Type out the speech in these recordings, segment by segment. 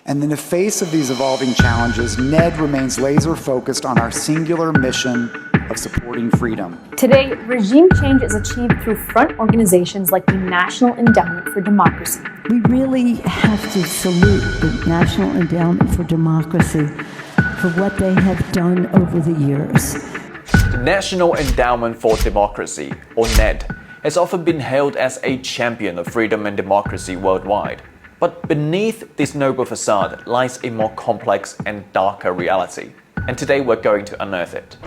And in the face of these evolving challenges, NED remains laser-focused on our singular mission of supporting freedom. Today, regime change is achieved through front organizations like the National Endowment for Democracy. We really have to salute the National Endowment for Democracy for what they have done over the years. The National Endowment for Democracy, or NED, has often been hailed as a champion of freedom and democracy worldwide. But beneath this noble facade lies a more complex and darker reality. And today we're going to unearth it.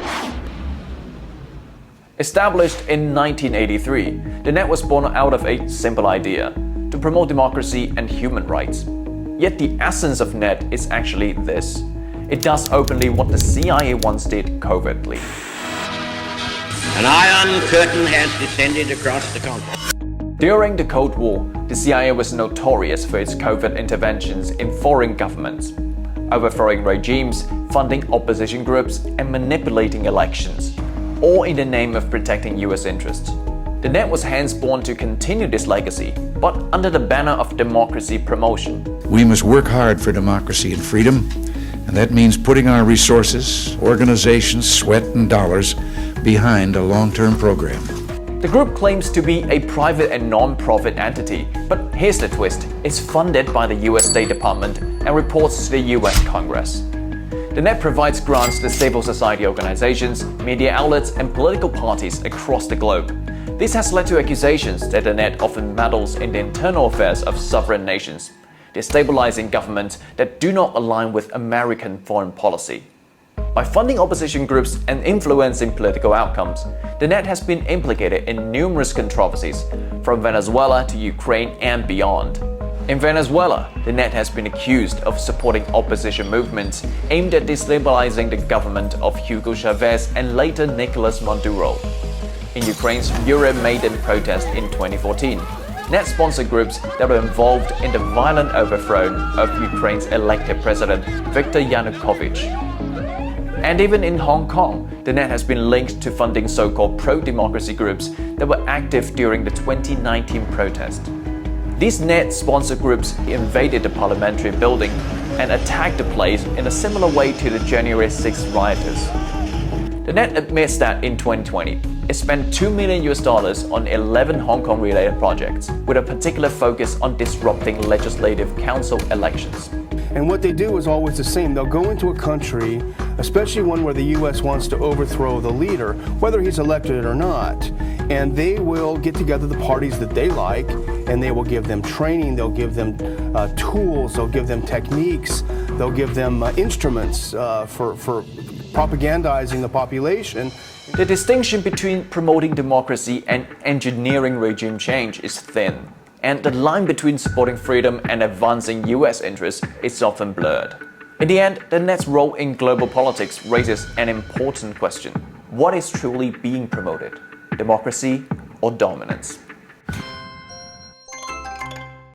Established in 1983, the NED was born out of a simple idea: to promote democracy and human rights. Yet the essence of NED is actually this: it does openly what the CIA once did covertly. An iron curtain has descended across the continent. During the Cold War, the CIA was notorious for its covert interventions in foreign governments, overthrowing regimes, funding opposition groups, and manipulating elections, all in the name of protecting US interests. The NED was hence born to continue this legacy, but under the banner of democracy promotion. We must work hard for democracy and freedom, and that means putting our resources, organizations, sweat, and dollars behind a long-term program. The group claims to be a private and non-profit entity, but here's the twist: it's funded by the US State Department and reports to the US Congress. The NED provides grants to civil society organizations, media outlets, and political parties across the globe. This has led to accusations that the NED often meddles in the internal affairs of sovereign nations, destabilizing governments that do not align with American foreign policy. By funding opposition groups and influencing political outcomes, the NED has been implicated in numerous controversies, from Venezuela to Ukraine and beyond. In Venezuela, the NED has been accused of supporting opposition movements aimed at destabilizing the government of Hugo Chavez and later Nicolas Maduro. In Ukraine's Euromaidan protest in 2014, NED sponsored groups that were involved in the violent overthrow of Ukraine's elected president Viktor Yanukovych. And even in Hong Kong, the NED has been linked to funding so-called pro-democracy groups that were active during the 2019 protest. These NED-sponsored groups invaded the parliamentary building and attacked the place in a similar way to the January 6 rioters. The NED admits that in 2020, it spent $2 million on 11 Hong Kong-related projects, with a particular focus on disrupting legislative council elections. And what they do is always the same. They'll go into a country, especially one where the U.S. wants to overthrow the leader, whether he's elected or not, and they will get together the parties that they like, and they will give them training, they'll give them tools, they'll give them techniques, they'll give them instruments for propagandizing the population. The distinction between promoting democracy and engineering regime change is thin, and the line between supporting freedom and advancing US interests is often blurred. In the end, the NED's role in global politics raises an important question: what is truly being promoted? Democracy or dominance?